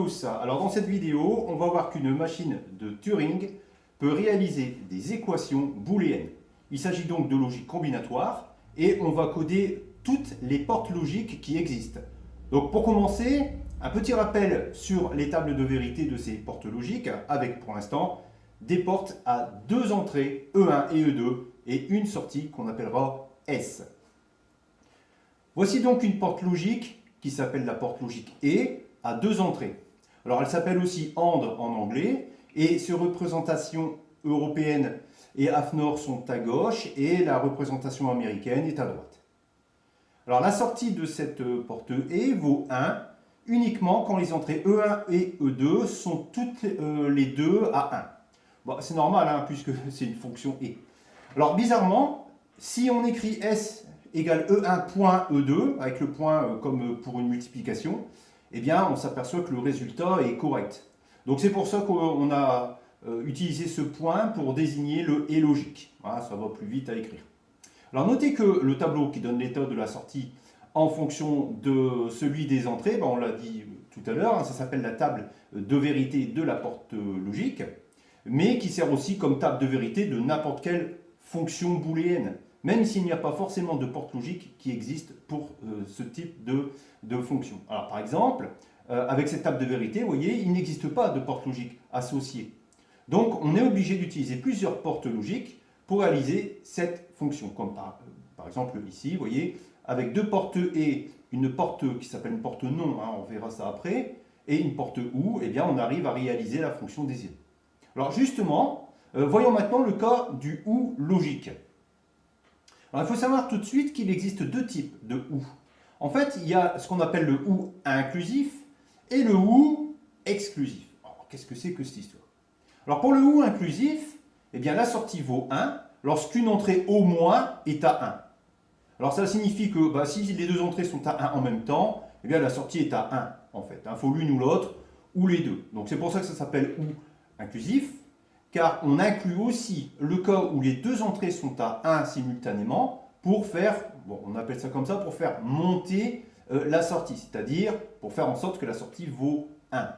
tous. Alors dans cette vidéo, on va voir qu'une machine de Turing peut réaliser des équations booléennes. Il s'agit donc de logique combinatoire et on va coder toutes les portes logiques qui existent. Donc pour commencer, un petit rappel sur les tables de vérité de ces portes logiques avec pour l'instant des portes à deux entrées, E1 et E2, et une sortie qu'on appellera S. Voici donc une porte logique qui s'appelle la porte logique E à deux entrées. Alors elle s'appelle aussi AND en anglais et ses représentations européennes et AFNOR sont à gauche et la représentation américaine est à droite. Alors la sortie de cette porte E vaut 1 uniquement quand les entrées E1 et E2 sont toutes les deux à 1. Bon, c'est normal hein, puisque c'est une fonction E. Alors bizarrement, si on écrit S égale E1.E2, avec le point comme pour une multiplication, eh bien on s'aperçoit que le résultat est correct. Donc c'est pour ça qu'on a utilisé ce point pour désigner le et logique. Voilà, ça va plus vite à écrire. Alors notez que le tableau qui donne l'état de la sortie en fonction de celui des entrées, ben on l'a dit tout à l'heure, hein, ça s'appelle la table de vérité de la porte logique, mais qui sert aussi comme table de vérité de n'importe quelle fonction booléenne, même s'il n'y a pas forcément de porte logique qui existe pour ce type de fonction. Alors par exemple, avec cette table de vérité, vous voyez, il n'existe pas de porte logique associée. Donc on est obligé d'utiliser plusieurs portes logiques pour réaliser cette fonction, comme par exemple ici, vous voyez, avec deux portes et une porte qui s'appelle une porte non, hein, on verra ça après, et une porte ou, eh bien on arrive à réaliser la fonction désirée. Alors justement, voyons maintenant le cas du ou logique. Alors, il faut savoir tout de suite qu'il existe deux types de ou. En fait, il y a ce qu'on appelle le ou inclusif et le ou exclusif. Alors, qu'est-ce que c'est que cette histoire? Alors pour le ou inclusif, eh bien, la sortie vaut 1 lorsqu'une entrée au moins est à 1. Alors ça signifie que si les deux entrées sont à 1 en même temps, eh bien, la sortie est à 1 en fait. Il faut l'une ou l'autre, ou les deux. Donc c'est pour ça que ça s'appelle ou inclusif, car on inclut aussi le cas où les deux entrées sont à 1 simultanément pour faire, bon, on appelle ça comme ça, pour faire monter la sortie, c'est-à-dire pour faire en sorte que la sortie vaut 1.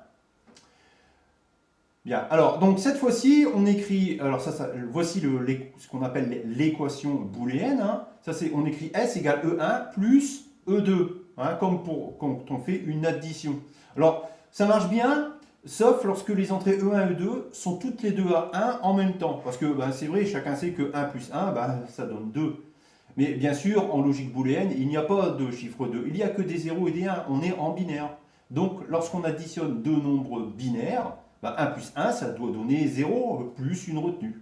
Bien, alors donc cette fois-ci, on écrit, alors voici ce qu'on appelle l'équation booléenne, hein. On écrit S égale E1 plus E2, hein, comme quand on fait une addition. Alors ça marche bien, sauf lorsque les entrées E1 et E2 sont toutes les deux à 1 en même temps. Parce que c'est vrai, chacun sait que 1 plus 1, ça donne 2. Mais bien sûr, en logique booléenne, il n'y a pas de chiffre 2. Il n'y a que des 0 et des 1. On est en binaire. Donc, lorsqu'on additionne deux nombres binaires, 1 plus 1, ça doit donner 0 plus une retenue.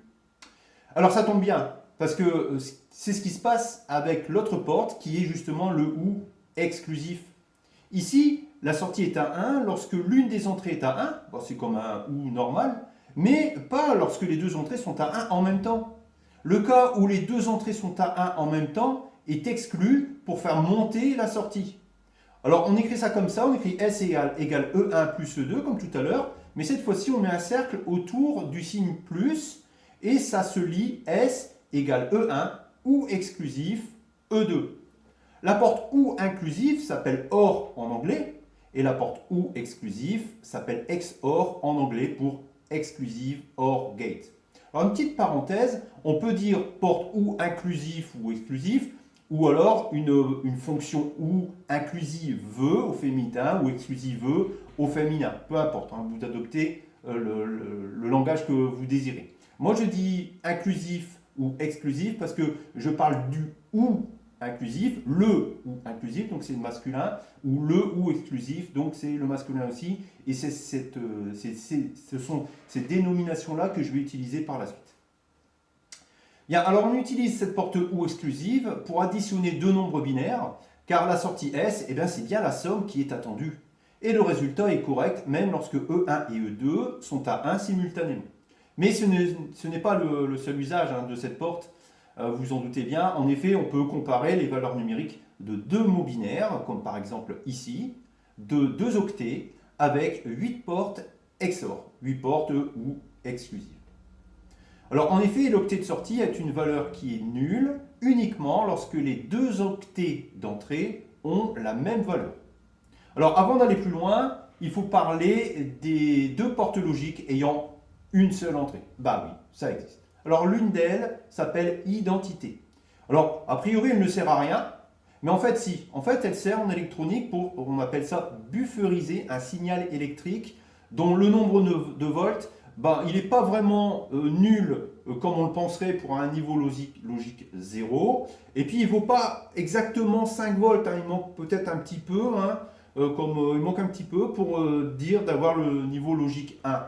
Alors, ça tombe bien, parce que c'est ce qui se passe avec l'autre porte, qui est justement le ou exclusif. Ici, la sortie est à 1 lorsque l'une des entrées est à 1, c'est comme un ou normal, mais pas lorsque les deux entrées sont à 1 en même temps. Le cas où les deux entrées sont à 1 en même temps est exclu pour faire monter la sortie. Alors on écrit ça comme ça, on écrit S égale E1 plus E2 comme tout à l'heure, mais cette fois-ci on met un cercle autour du signe plus et ça se lit S égale E1 ou exclusif E2. La porte ou inclusive s'appelle OR en anglais et la porte ou exclusive s'appelle XOR en anglais pour exclusive OR gate. Alors une petite parenthèse, on peut dire porte ou inclusif ou exclusif ou alors une fonction ou inclusive au féminin ou exclusive au féminin. Peu importe, hein, vous adoptez le langage que vous désirez. Moi je dis inclusif ou exclusif parce que je parle du ou inclusif, le ou inclusif, donc c'est le masculin, ou le ou exclusif, donc c'est le masculin aussi, et ce sont ces dénominations-là que je vais utiliser par la suite. Bien, alors on utilise cette porte ou exclusive pour additionner deux nombres binaires, car la sortie S, c'est bien la somme qui est attendue. Et le résultat est correct, même lorsque E1 et E2 sont à 1 simultanément. Mais ce n'est pas le seul usage de cette porte. Vous en doutez bien, en effet, on peut comparer les valeurs numériques de deux mots binaires, comme par exemple ici, de deux octets avec 8 portes XOR, 8 portes ou exclusives. Alors en effet, l'octet de sortie est une valeur qui est nulle uniquement lorsque les deux octets d'entrée ont la même valeur. Alors avant d'aller plus loin, il faut parler des deux portes logiques ayant une seule entrée. Bah oui, ça existe. Alors l'une d'elles s'appelle identité. Alors, a priori, elle ne sert à rien, mais en fait, si. En fait, elle sert en électronique pour, on appelle ça, bufferiser un signal électrique dont le nombre de volts, ben, il n'est pas vraiment nul comme on le penserait pour un niveau logique 0. Et puis, il ne vaut pas exactement 5 volts, hein, il manque peut-être un petit peu, hein, il manque un petit peu pour dire d'avoir le niveau logique 1.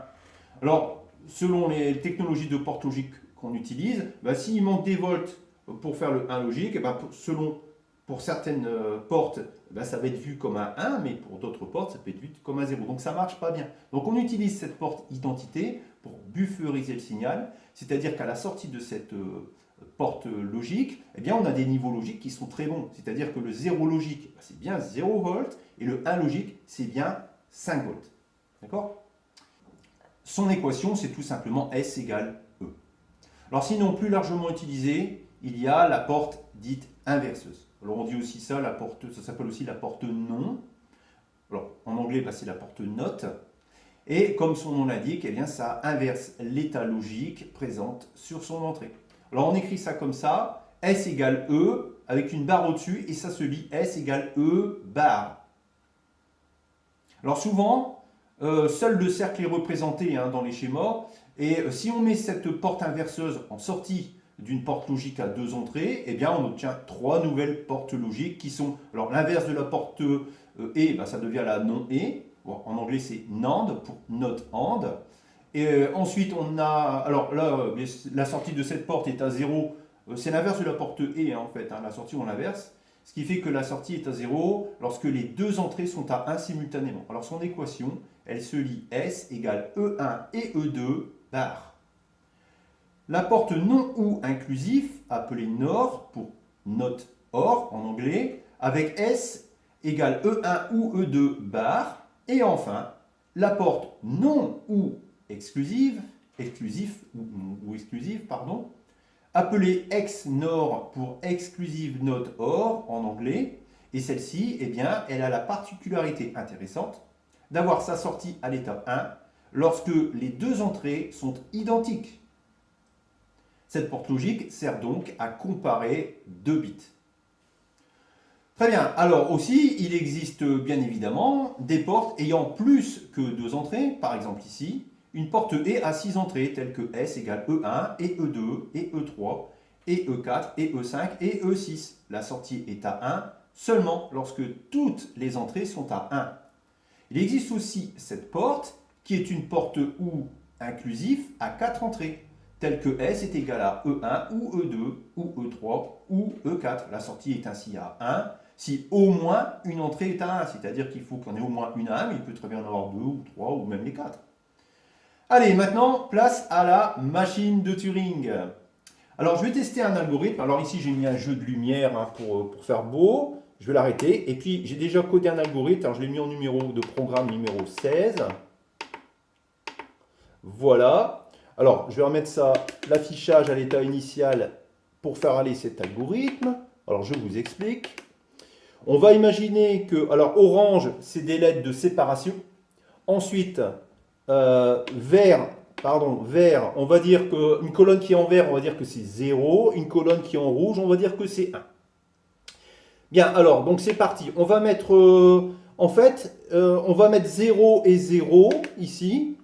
Alors, selon les technologies de porte logique qu'on utilise, ben, s'il manque des volts pour faire le 1 logique, ben, pour certaines portes, ben, ça va être vu comme un 1, mais pour d'autres portes, ça peut être vu comme un 0. Donc ça ne marche pas bien. Donc on utilise cette porte identité pour bufferiser le signal, c'est-à-dire qu'à la sortie de cette porte logique, eh bien, on a des niveaux logiques qui sont très bons. C'est-à-dire que le 0 logique, ben, c'est bien 0 volts, et le 1 logique, c'est bien 5 volts. D'accord ? Son équation, c'est tout simplement S égale E. Alors sinon, plus largement utilisé, il y a la porte dite inverseuse. Alors on dit aussi ça, ça s'appelle aussi la porte non. Alors en anglais, bah, c'est la porte not. Et comme son nom l'indique, eh bien, ça inverse l'état logique présente sur son entrée. Alors on écrit ça comme ça, S égale E, avec une barre au-dessus, et ça se lit S égale E barre. Alors souvent, seul le cercle est représenté hein, dans les schémas, et si on met cette porte inverseuse en sortie d'une porte logique à deux entrées, eh bien on obtient trois nouvelles portes logiques qui sont, alors l'inverse de la porte et, ben, ça devient la non et, bon, en anglais c'est NAND pour not AND, et ensuite on a, alors là la sortie de cette porte est à 0, c'est l'inverse de la porte et hein, en fait, hein, la sortie on l'inverse, ce qui fait que la sortie est à 0 lorsque les deux entrées sont à 1 simultanément. Alors son équation, elle se lit S égale E1 et E2 barre. La porte non ou inclusif, appelée NOR pour not OR en anglais, avec S égale E1 ou E2 barre. Et enfin, la porte non ou exclusive, pardon, appelée XNOR pour exclusive not OR en anglais. Et celle-ci, eh bien, elle a la particularité intéressante d'avoir sa sortie à l'état 1 lorsque les deux entrées sont identiques. Cette porte logique sert donc à comparer deux bits. Très bien, alors aussi, il existe bien évidemment des portes ayant plus que deux entrées, par exemple ici, une porte E à 6 entrées, telles que S égale E1 et E2 et E3 et E4 et E5 et E6. La sortie est à 1 seulement lorsque toutes les entrées sont à 1. Il existe aussi cette porte qui est une porte OU inclusif à 4 entrées, telle que S est égal à E1 ou E2 ou E3 ou E4. La sortie est ainsi à 1 si au moins une entrée est à 1, c'est-à-dire qu'il faut qu'on ait au moins une à 1, mais il peut très bien en avoir 2 ou 3 ou même les 4. Allez, maintenant, place à la machine de Turing. Alors, je vais tester un algorithme. Alors ici, j'ai mis un jeu de lumière hein, pour faire beau. Je vais l'arrêter. Et puis, j'ai déjà codé un algorithme. Alors, je l'ai mis en numéro de programme numéro 16. Voilà. Alors, je vais remettre ça, l'affichage à l'état initial pour faire aller cet algorithme. Alors, je vous explique. On va imaginer que, alors, orange, c'est des lettres de séparation. Ensuite, vert, on va dire qu'une colonne qui est en vert, on va dire que c'est 0. Une colonne qui est en rouge, on va dire que c'est 1. Bien, alors, donc c'est parti. On va mettre, on va mettre 0 et 0 ici.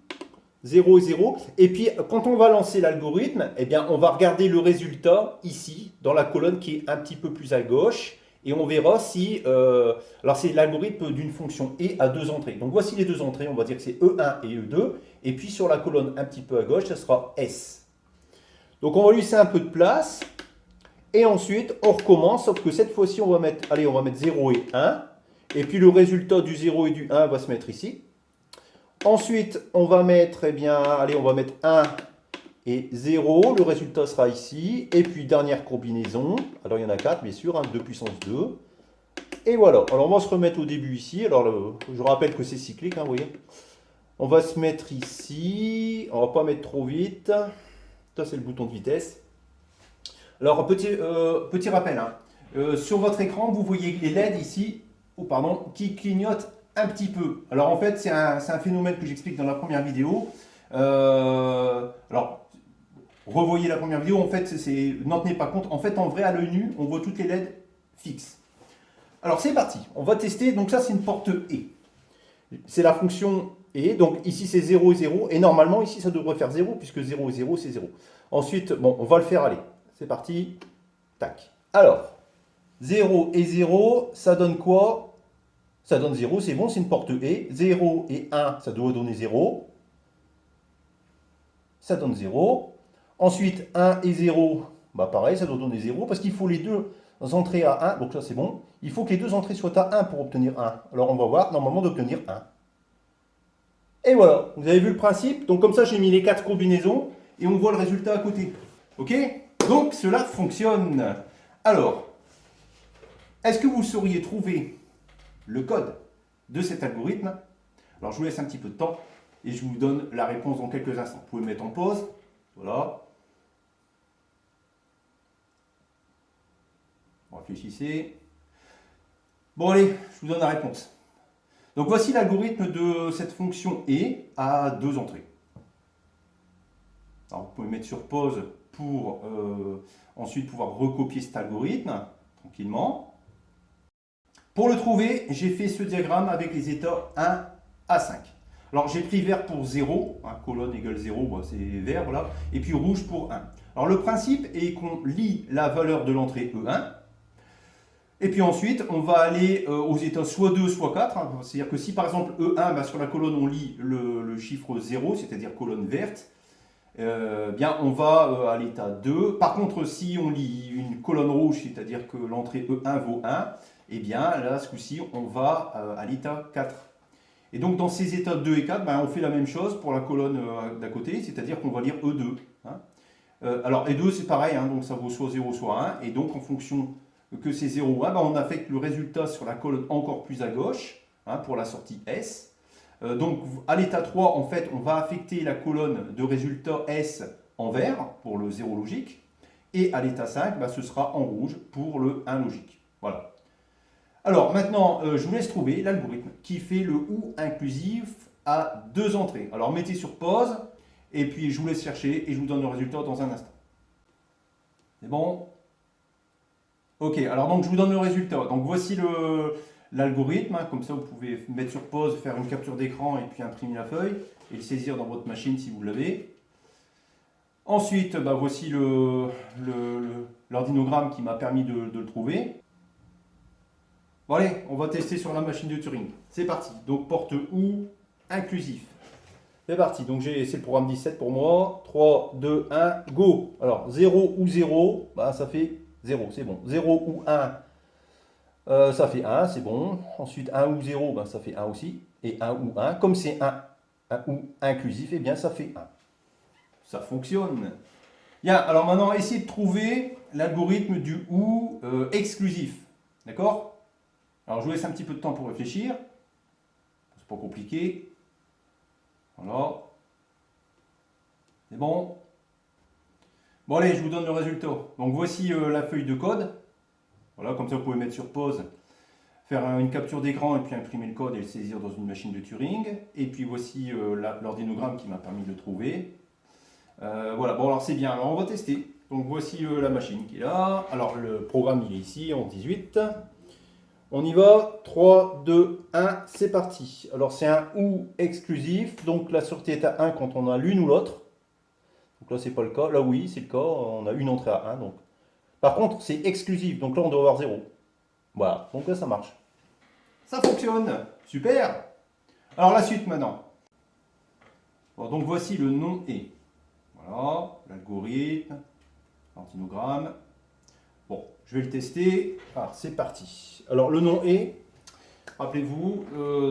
0 et 0. Et puis, quand on va lancer l'algorithme, eh bien, on va regarder le résultat ici, dans la colonne qui est un petit peu plus à gauche. Et on verra si... alors, c'est l'algorithme d'une fonction et à deux entrées. Donc, voici les deux entrées. On va dire que c'est E1 et E2. Et puis, sur la colonne un petit peu à gauche, ça sera S. Donc, on va lui laisser un peu de place. Et ensuite, on recommence. Sauf que cette fois-ci, on va mettre 0 et 1. Et puis, le résultat du 0 et du 1 va se mettre ici. Ensuite, on va mettre, on va mettre 1 et 0. Le résultat sera ici. Et puis, dernière combinaison. Alors, il y en a 4, bien sûr. 2 puissance 2. Et voilà. Alors, on va se remettre au début ici. Alors, je rappelle que c'est cyclique, hein, vous voyez. On va se mettre ici. On ne va pas mettre trop vite. Ça, c'est le bouton de vitesse. Alors, petit rappel. Hein. Sur votre écran, vous voyez les LED ici, qui clignotent un petit peu. Alors en fait, c'est un phénomène que j'explique dans la première vidéo. Alors, revoyez la première vidéo, en fait, n'en tenez pas compte. En fait, en vrai, à l'œil nu, on voit toutes les LED fixes. Alors c'est parti, on va tester. Donc ça, c'est une porte E. C'est la fonction E. Donc ici, c'est 0 et 0. Et normalement, ici, ça devrait faire 0, puisque 0 et 0, c'est 0. Ensuite, bon, on va le faire aller. C'est parti. Tac. Alors, 0 et 0, ça donne quoi? Ça donne 0, c'est bon, c'est une porte E. 0 et 1, ça doit donner 0. Ça donne 0. Ensuite, 1 et 0, bah pareil, ça doit donner 0, parce qu'il faut les deux entrées à 1, donc là c'est bon. Il faut que les deux entrées soient à 1 pour obtenir 1. Alors on va voir, normalement d'obtenir 1. Et voilà, vous avez vu le principe. Donc comme ça, j'ai mis les 4 combinaisons, et on voit le résultat à côté. Ok? Donc cela fonctionne. Alors, est-ce que vous sauriez trouver le code de cet algorithme? Alors je vous laisse un petit peu de temps, et je vous donne la réponse dans quelques instants. Vous pouvez mettre en pause. Voilà. Réfléchissez. Bon allez, je vous donne la réponse. Donc voici l'algorithme de cette fonction E à 2 entrées. Alors vous pouvez mettre sur pause pour ensuite pouvoir recopier cet algorithme tranquillement. Pour le trouver, j'ai fait ce diagramme avec les états 1 à 5. Alors j'ai pris vert pour 0, hein, colonne égale 0, bah, c'est vert, voilà, et puis rouge pour 1. Alors le principe est qu'on lit la valeur de l'entrée E1, et puis ensuite on va aller aux états soit 2, soit 4, hein, c'est-à-dire que si par exemple E1, bah, sur la colonne on lit le chiffre 0, c'est-à-dire colonne verte, bien on va à l'état 2. Par contre, si on lit une colonne rouge, c'est-à-dire que l'entrée E1 vaut 1, eh bien là, ce coup-ci, on va à l'état 4. Et donc, dans ces états 2 et 4, ben, on fait la même chose pour la colonne d'à côté, c'est-à-dire qu'on va lire E2. Hein. Alors, E2, c'est pareil, hein, donc ça vaut soit 0, soit 1. Et donc, en fonction que c'est 0 ou 1, ben, on affecte le résultat sur la colonne encore plus à gauche, hein, pour la sortie S. Donc, à l'état 3, en fait, on va affecter la colonne de résultat S en vert, pour le 0 logique. Et à l'état 5, ben, ce sera en rouge pour le 1 logique. Voilà. Alors maintenant, je vous laisse trouver l'algorithme qui fait le OU inclusif à 2 entrées. Alors mettez sur pause, et puis je vous laisse chercher, et je vous donne le résultat dans un instant. C'est bon? Ok, alors donc je vous donne le résultat. Donc voici l'algorithme, hein, comme ça vous pouvez mettre sur pause, faire une capture d'écran, et puis imprimer la feuille, et le saisir dans votre machine si vous l'avez. Ensuite, bah, voici l'ordinogramme qui m'a permis de le trouver. Bon allez, on va tester sur la machine de Turing. C'est parti. Donc porte OU inclusif. C'est parti. Donc c'est le programme 17 pour moi. 3, 2, 1, go. Alors 0 ou 0, bah, ça fait 0, c'est bon. 0 ou 1, ça fait 1, c'est bon. Ensuite 1 ou 0, bah, ça fait 1 aussi. Et 1 ou 1, comme c'est un OU inclusif, eh bien ça fait 1. Ça fonctionne. Bien, alors maintenant, essayez de trouver l'algorithme du OU exclusif. D'accord? Alors je vous laisse un petit peu de temps pour réfléchir. C'est pas compliqué. Voilà. C'est bon. Bon allez, je vous donne le résultat. Donc voici la feuille de code. Voilà, comme ça vous pouvez mettre sur pause, faire une capture d'écran et puis imprimer le code et le saisir dans une machine de Turing. Et puis voici l'ordinogramme qui m'a permis de le trouver. Voilà, bon alors c'est bien. Alors on va tester. Donc voici la machine qui est là. Alors le programme il est ici en 18. On y va, 3, 2, 1, c'est parti. Alors c'est un OU exclusif, donc la sortie est à 1 quand on a l'une ou l'autre. Donc là c'est pas le cas, là oui c'est le cas, on a une entrée à 1. Donc. Par contre c'est exclusif, donc là on doit avoir 0. Voilà, donc là ça marche. Ça fonctionne, super. Alors la suite maintenant. Bon, donc voici le nom E. Voilà, l'algorithme, l'ordinogramme. Bon, je vais le tester. Alors, c'est parti. Alors, le nom est, rappelez-vous,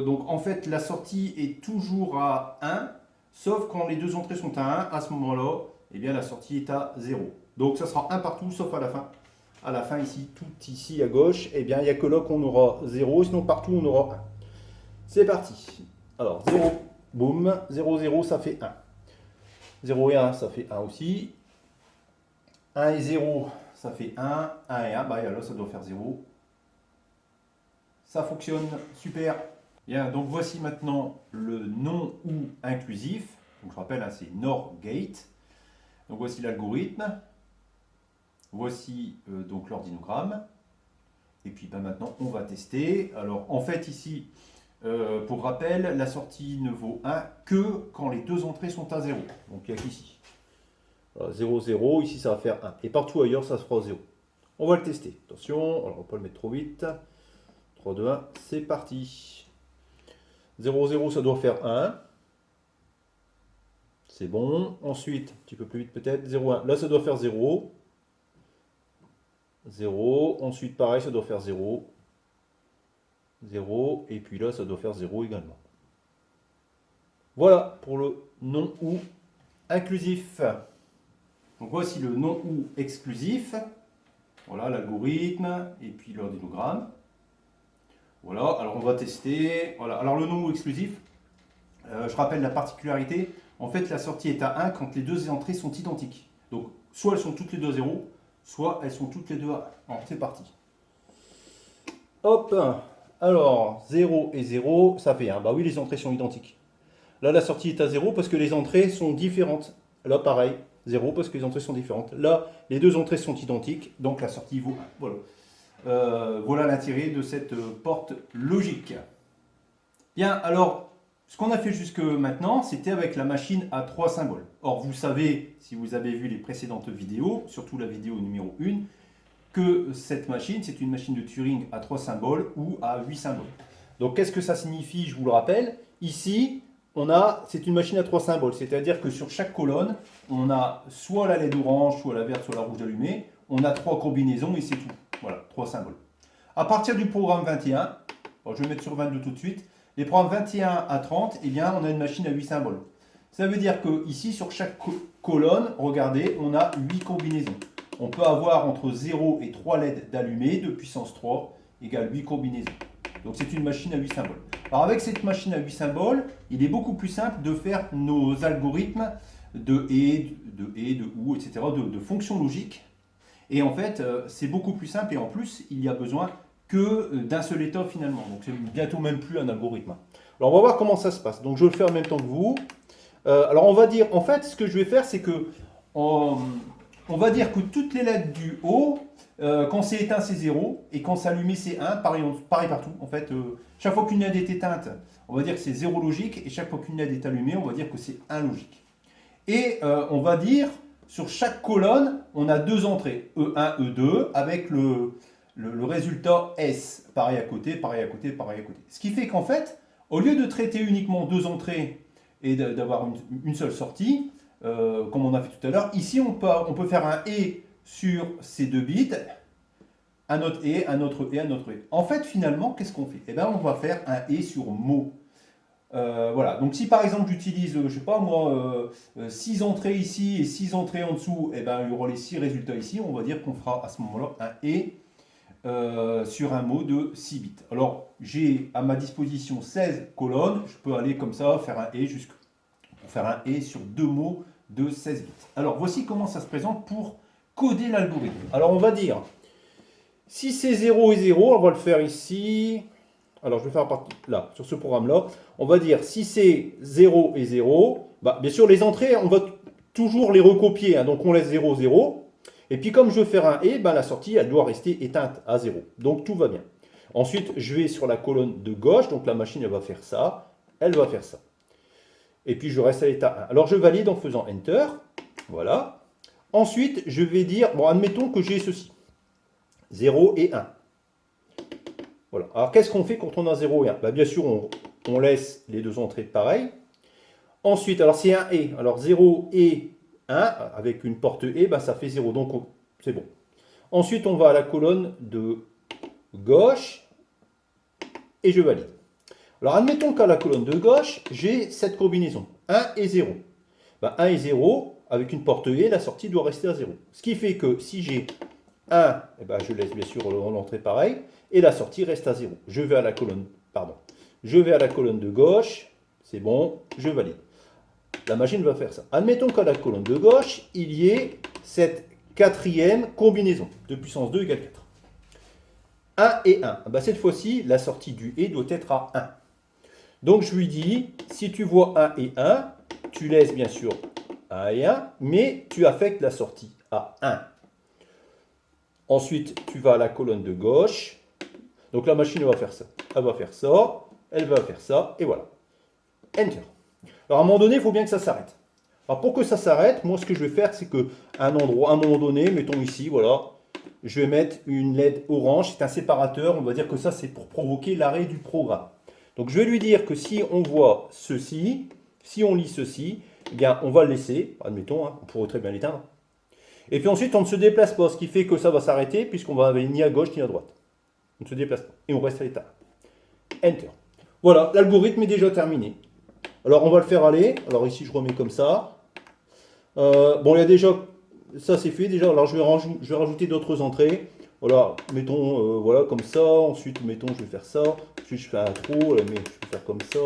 donc en fait, la sortie est toujours à 1, sauf quand les deux entrées sont à 1. À ce moment-là, eh bien, la sortie est à 0. Donc, ça sera 1 partout, sauf à la fin. À la fin, ici, tout ici à gauche, eh bien, il n'y a que là qu'on aura 0, sinon partout, on aura 1. C'est parti. Alors, 0, boum, 0, 0, ça fait 1. 0 et 1, ça fait 1 aussi. 1 et 0, ça fait 1, 1 et 1, bah là ça doit faire 0. Ça fonctionne, super. Bien, donc voici maintenant le non ou inclusif. Donc je rappelle, hein, c'est NOR gate. Donc voici l'algorithme. Voici donc l'ordinogramme. Et puis maintenant, on va tester. Alors en fait ici, pour rappel, la sortie ne vaut 1 que quand les deux entrées sont à 0. Donc il n'y a qu'ici. 0, 0, ici ça va faire 1. Et partout ailleurs, ça se fera 0. On va le tester. Attention, alors on va pas le mettre trop vite. 3, 2, 1, c'est parti. 0, 0, ça doit faire 1. C'est bon. Ensuite, un petit peu plus vite peut-être. 0, 1. Là, ça doit faire 0. 0. Ensuite, pareil, ça doit faire 0. 0. Et puis là, ça doit faire 0 également. Voilà pour le non ou inclusif. Donc voici le non ou exclusif. Voilà l'algorithme et puis l'ordinogramme. Voilà, alors on va tester. Voilà, alors le non ou exclusif, je rappelle la particularité. En fait, la sortie est à 1 quand les deux entrées sont identiques. Donc, soit elles sont toutes les deux à 0, soit elles sont toutes les deux à 1. C'est parti. Hop, alors 0 et 0, ça fait 1. Bah oui, les entrées sont identiques. Là, la sortie est à 0 parce que les entrées sont différentes. Là, pareil, 0 parce que les entrées sont différentes. Là, les deux entrées sont identiques, donc la sortie vaut 1. Voilà. Voilà l'intérêt de cette porte logique. Bien, alors, ce qu'on a fait jusque maintenant, c'était avec la machine à 3 symboles. Or, vous savez, si vous avez vu les précédentes vidéos, surtout la vidéo numéro 1, que cette machine, c'est une machine de Turing à 3 symboles ou à 8 symboles. Donc, qu'est-ce que ça signifie? Je vous le rappelle. Ici, c'est une machine à 3 symboles, c'est-à-dire que sur chaque colonne, on a soit la LED orange, soit la verte, soit la rouge allumée. On a 3 combinaisons et c'est tout. Voilà, 3 symboles. À partir du programme 21, bon, je vais mettre sur 22 tout de suite, les programmes 21 à 30, eh bien, on a une machine à 8 symboles. Ça veut dire que ici, sur chaque colonne, regardez, on a 8 combinaisons. On peut avoir entre 0 et 3 LED d'allumés de puissance 3 égale 8 combinaisons. Donc c'est une machine à 8 symboles. Alors avec cette machine à 8 symboles, il est beaucoup plus simple de faire nos algorithmes de et, de ou, etc., de fonctions logiques. Et en fait, c'est beaucoup plus simple et en plus, il n'y a besoin que d'un seul état finalement. Donc c'est bientôt même plus un algorithme. Alors on va voir comment ça se passe. Donc je vais le faire en même temps que vous. Alors on va dire, en fait, ce que je vais faire, c'est que on va dire que toutes les lettres du haut, quand c'est éteint, c'est 0, et quand c'est allumé, c'est 1, pareil partout. En fait, chaque fois qu'une LED est éteinte, on va dire que c'est 0 logique, et chaque fois qu'une LED est allumée, on va dire que c'est 1 logique. Et on va dire, sur chaque colonne, on a deux entrées, E1, E2, avec le résultat S, pareil à côté, pareil à côté, pareil à côté. Ce qui fait qu'en fait, au lieu de traiter uniquement deux entrées et d'avoir une seule sortie, comme on a fait tout à l'heure, ici on peut faire un et sur ces deux bits, un autre et, un autre et, un autre et. En fait, finalement, qu'est-ce qu'on fait? Eh bien, on va faire un et sur mot. Voilà, donc si par exemple j'utilise, je sais pas moi, 6 entrées ici et 6 entrées en dessous, eh ben, il y aura les 6 résultats ici, on va dire qu'on fera à ce moment-là un et sur un mot de 6 bits. Alors j'ai à ma disposition 16 colonnes, je peux aller comme ça faire un et pour faire un et sur deux mots de 16 bits. Alors voici comment ça se présente pour coder l'algorithme. Alors on va dire, si c'est 0 et 0, on va le faire ici. Alors, je vais faire là, sur ce programme-là. On va dire, si c'est 0 et 0, bah, bien sûr, les entrées, on va toujours les recopier. Hein, donc, on laisse 0, 0. Et puis, comme je veux faire un et, bah, la sortie, elle doit rester éteinte à 0. Donc, tout va bien. Ensuite, je vais sur la colonne de gauche. Donc, la machine, elle va faire ça. Elle va faire ça. Et puis, je reste à l'état 1. Alors, je valide en faisant Enter. Voilà. Ensuite, je vais dire, bon, admettons que j'ai ceci. 0 et 1. Voilà. Alors, qu'est-ce qu'on fait quand on a 0 et 1? Bah, bien sûr, on laisse les deux entrées pareilles. Ensuite, alors c'est un et. Alors, 0 et 1, avec une porte et, bah, ça fait 0. Donc, c'est bon. Ensuite, on va à la colonne de gauche et je valide. Alors, admettons qu'à la colonne de gauche, j'ai cette combinaison. 1 et 0. Bah, 1 et 0, avec une porte et, la sortie doit rester à 0. Ce qui fait que si j'ai 1, eh ben, je laisse bien sûr l'entrée pareil, et la sortie reste à 0. Je vais à la colonne, de gauche, c'est bon, je valide. La machine va faire ça. Admettons qu'à la colonne de gauche, il y ait cette quatrième combinaison de puissance 2 égale 4. 1 et 1. Ben, cette fois-ci, la sortie du et doit être à 1. Donc je lui dis, si tu vois 1 et 1, tu laisses bien sûr 1 et 1, mais tu affectes la sortie à 1. Ensuite, tu vas à la colonne de gauche. Donc la machine va faire ça. Elle va faire ça, elle va faire ça, et voilà. Enter. Alors à un moment donné, il faut bien que ça s'arrête. Alors pour que ça s'arrête, moi ce que je vais faire, c'est qu'à un endroit, à un moment donné, mettons ici, voilà, je vais mettre une LED orange, c'est un séparateur, on va dire que ça c'est pour provoquer l'arrêt du programme. Donc je vais lui dire que si on voit ceci, si on lit ceci, eh bien on va le laisser, admettons, hein, on pourrait très bien l'éteindre. Et puis ensuite on ne se déplace pas, ce qui fait que ça va s'arrêter puisqu'on va aller ni à gauche ni à droite. On ne se déplace pas et on reste à l'état. Enter. Voilà, l'algorithme est déjà terminé. Alors on va le faire aller, alors ici je remets comme ça. Bon, il y a déjà, ça c'est fait déjà, alors je vais rajouter d'autres entrées. Voilà, mettons, voilà, comme ça, ensuite, mettons, je vais faire ça, ensuite je fais un trou, mais je vais faire comme ça,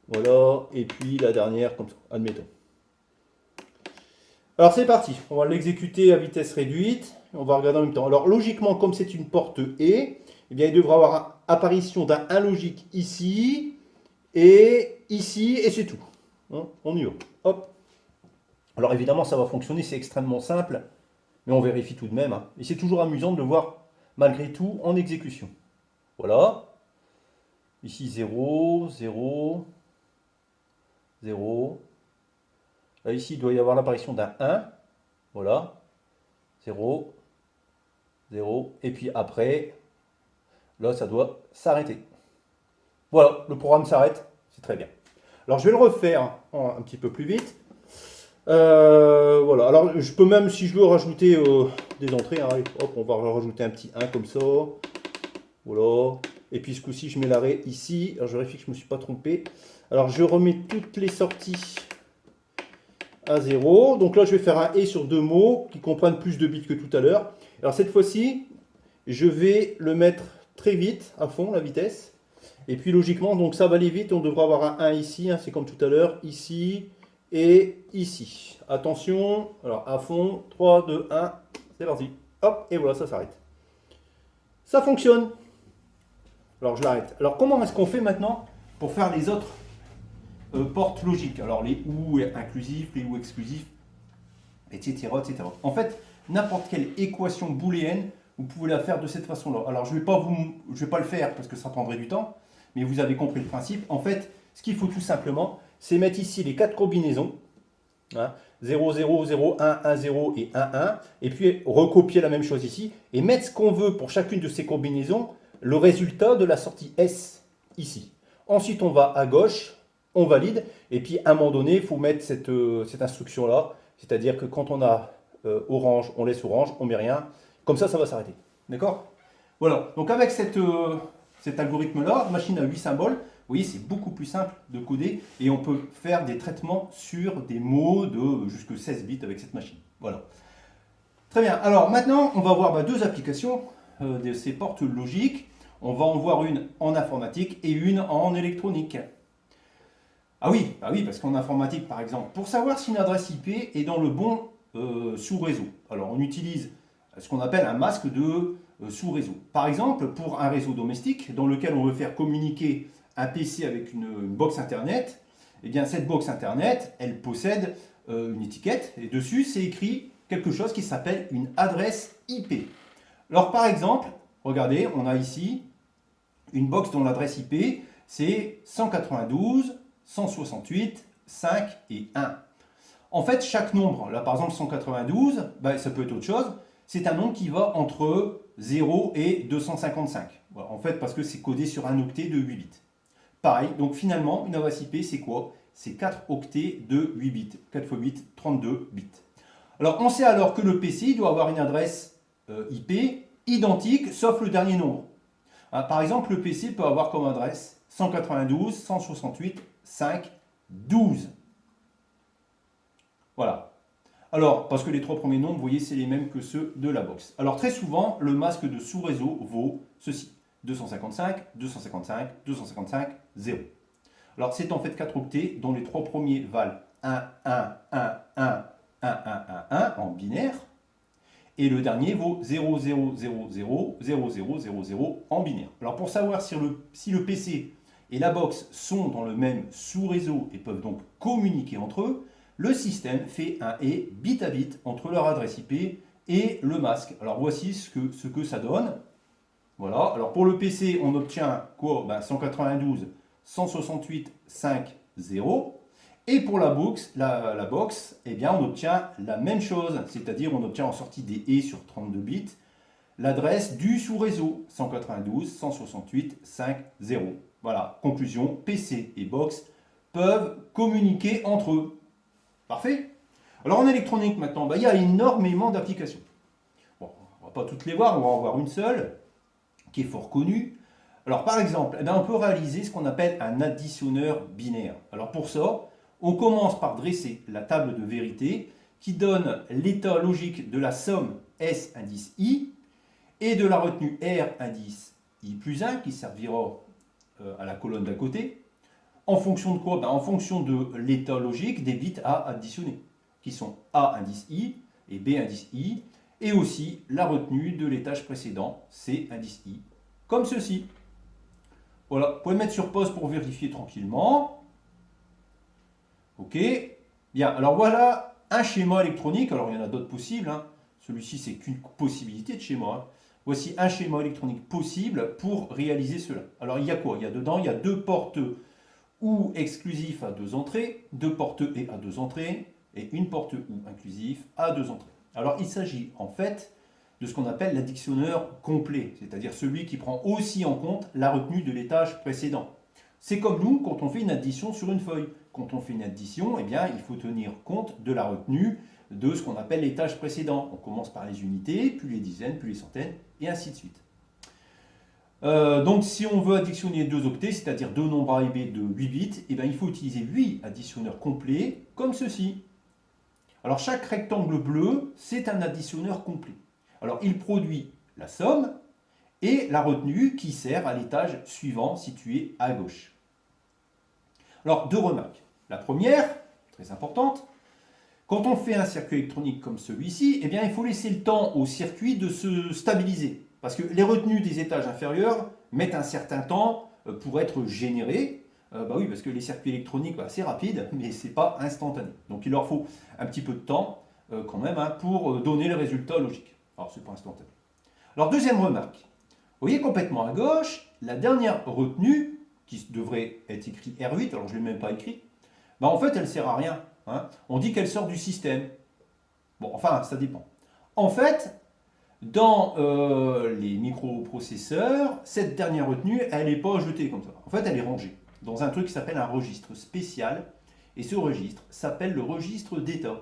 voilà, et puis la dernière, comme ça, admettons. Alors c'est parti, on va l'exécuter à vitesse réduite, on va regarder en même temps. Alors logiquement, comme c'est une porte E, eh bien il devrait avoir apparition d'un 1 logique ici, et ici, et c'est tout. Hein, on y va, hop. Alors évidemment, ça va fonctionner, c'est extrêmement simple, mais on vérifie tout de même. Hein. Et c'est toujours amusant de le voir, malgré tout, en exécution. Voilà. Ici, 0, 0, 0. Là, ici, il doit y avoir l'apparition d'un 1. Voilà. 0, 0. Et puis après, là, ça doit s'arrêter. Voilà, le programme s'arrête. C'est très bien. Alors, je vais le refaire un petit peu plus vite. Voilà, alors je peux même, si je veux, rajouter des entrées, hein, allez, hop, on va rajouter un petit 1 comme ça, voilà, et puis ce coup-ci je mets l'arrêt ici, alors je vérifie que je ne me suis pas trompé, alors je remets toutes les sorties à 0, donc là je vais faire un et sur deux mots qui comprennent plus de bits que tout à l'heure. Alors cette fois-ci, je vais le mettre très vite, à fond, la vitesse, et puis logiquement, donc ça va aller vite, on devra avoir un 1 ici, hein, c'est comme tout à l'heure, ici, et ici. Attention, alors à fond, 3, 2, 1, c'est parti. Hop, et voilà, ça s'arrête. Ça fonctionne. Alors je l'arrête. Alors comment est-ce qu'on fait maintenant pour faire les autres portes logiques? Alors les ou inclusifs, les ou exclusifs, etc., etc. En fait, n'importe quelle équation booléenne, vous pouvez la faire de cette façon-là. Alors je ne vais pas le faire parce que ça prendrait du temps, mais vous avez compris le principe. En fait, ce qu'il faut tout simplement, c'est mettre ici les 4 combinaisons, hein, 0, 0, 0, 1, 1, 0 et 1, 1, et puis recopier la même chose ici, et mettre ce qu'on veut pour chacune de ces combinaisons, le résultat de la sortie S, ici. Ensuite, on va à gauche, on valide, et puis à un moment donné, il faut mettre cette instruction-là, c'est-à-dire que quand on a orange, on laisse orange, on met rien, comme ça va s'arrêter. D'accord? Voilà, donc avec cet algorithme-là, machine à 8 symboles, vous voyez, c'est beaucoup plus simple de coder et on peut faire des traitements sur des mots de jusque 16 bits avec cette machine. Voilà. Très bien. Alors maintenant, on va voir deux applications de ces portes logiques. On va en voir une en informatique et une en électronique. Ah oui, parce qu'en informatique, par exemple, pour savoir si une adresse IP est dans le bon sous-réseau. Alors on utilise ce qu'on appelle un masque de sous-réseau. Par exemple, pour un réseau domestique dans lequel on veut faire communiquer un PC avec une box internet, eh bien cette box internet, elle possède une étiquette et dessus c'est écrit quelque chose qui s'appelle une adresse IP. Alors par exemple, regardez, on a ici une box dont l'adresse IP c'est 192, 168, 5 et 1. En fait, chaque nombre, là par exemple 192, ça peut être autre chose, c'est un nombre qui va entre 0 et 255. Voilà, en fait, parce que c'est codé sur un octet de 8 bits. Pareil, donc finalement, une adresse IP, c'est quoi? C'est 4 octets de 8 bits. 4 fois 8, 32 bits. Alors, on sait alors que le PC doit avoir une adresse IP identique, sauf le dernier nombre. Hein, par exemple, le PC peut avoir comme adresse 192, 168, 5, 12. Voilà. Alors, parce que les trois premiers nombres, vous voyez, c'est les mêmes que ceux de la box. Alors, très souvent, le masque de sous-réseau vaut ceci. 255, 255, 255, 0. Alors, c'est en fait 4 octets dont les trois premiers valent 1, 1, 1, 1, 1, 1, 1, 1 en binaire. Et le dernier vaut 0, 0, 0, 0, 0, 0, 0, 0 en binaire. Alors, pour savoir si le PC et la box sont dans le même sous-réseau et peuvent donc communiquer entre eux, le système fait un et bit à bit entre leur adresse IP et le masque. Alors voici ce que ça donne. Voilà, alors pour le PC, on obtient quoi? 192, 168, 5, 0. Et pour la box, eh bien, on obtient la même chose, c'est-à-dire on obtient en sortie des et sur 32 bits l'adresse du sous-réseau 192, 168, 5, 0. Voilà, conclusion, PC et box peuvent communiquer entre eux. Parfait. Alors en électronique maintenant, il y a énormément d'applications. Bon, on ne va pas toutes les voir, on va en voir une seule qui est fort connue. Alors par exemple, on peut réaliser ce qu'on appelle un additionneur binaire. Alors pour ça, on commence par dresser la table de vérité qui donne l'état logique de la somme S indice I et de la retenue R indice I plus 1 qui servira à la colonne d'à côté. En fonction de quoi? En fonction de l'état logique des bits à additionner, qui sont A indice I et B indice I, et aussi la retenue de l'étage précédent, C indice I, comme ceci. Voilà, vous pouvez mettre sur pause pour vérifier tranquillement. Ok, bien, alors voilà un schéma électronique, alors il y en a d'autres possibles, hein. Celui-ci c'est qu'une possibilité de schéma, hein. Voici un schéma électronique possible pour réaliser cela. Alors il y a quoi? Il y a dedans, il y a deux portes ou exclusifs à deux entrées, deux portes et à deux entrées, et une porte ou inclusif à deux entrées. Alors il s'agit en fait de ce qu'on appelle l'additionneur complet, c'est-à-dire celui qui prend aussi en compte la retenue de l'étage précédent. C'est comme nous quand on fait une addition sur une feuille. Quand on fait une addition, eh bien, il faut tenir compte de la retenue de ce qu'on appelle l'étage précédent. On commence par les unités, puis les dizaines, puis les centaines, et ainsi de suite. Donc si on veut additionner deux octets, c'est-à-dire deux nombres A et B de 8 bits, eh bien, il faut utiliser 8 additionneurs complets, comme ceci. Alors chaque rectangle bleu, c'est un additionneur complet. Alors il produit la somme et la retenue qui sert à l'étage suivant situé à gauche. Alors deux remarques. La première, très importante, quand on fait un circuit électronique comme celui-ci, eh bien, il faut laisser le temps au circuit de se stabiliser. Parce que les retenues des étages inférieurs mettent un certain temps pour être générées. Oui, parce que les circuits électroniques, c'est rapide, mais ce n'est pas instantané. Donc il leur faut un petit peu de temps quand même pour donner le résultat logique. Alors ce n'est pas instantané. Alors deuxième remarque. Vous voyez complètement à gauche, la dernière retenue, qui devrait être écrit R8, alors je ne l'ai même pas écrit, en fait elle ne sert à rien. Hein. On dit qu'elle sort du système. Bon, enfin, ça dépend. En fait, dans les microprocesseurs, cette dernière retenue, elle n'est pas jetée comme ça. En fait, elle est rangée dans un truc qui s'appelle un registre spécial. Et ce registre s'appelle le registre d'état.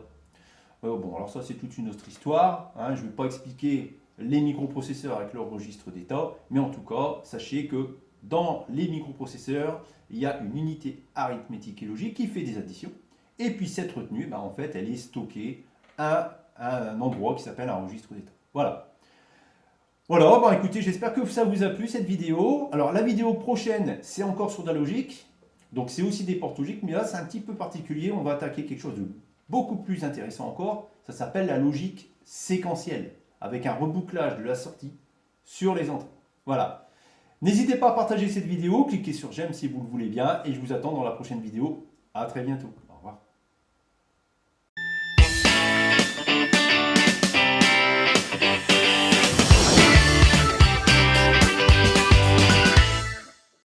Bon, alors ça, c'est toute une autre histoire. Hein. Je ne vais pas expliquer les microprocesseurs avec leur registre d'état. Mais en tout cas, sachez que dans les microprocesseurs, il y a une unité arithmétique et logique qui fait des additions. Et puis cette retenue, en fait, elle est stockée à un endroit qui s'appelle un registre d'état. Voilà. Voilà, écoutez, j'espère que ça vous a plu cette vidéo. Alors la vidéo prochaine, c'est encore sur de la logique. Donc c'est aussi des portes logiques, mais là c'est un petit peu particulier. On va attaquer quelque chose de beaucoup plus intéressant encore. Ça s'appelle la logique séquentielle, avec un rebouclage de la sortie sur les entrées. Voilà. N'hésitez pas à partager cette vidéo, cliquez sur j'aime si vous le voulez bien, et je vous attends dans la prochaine vidéo. À très bientôt.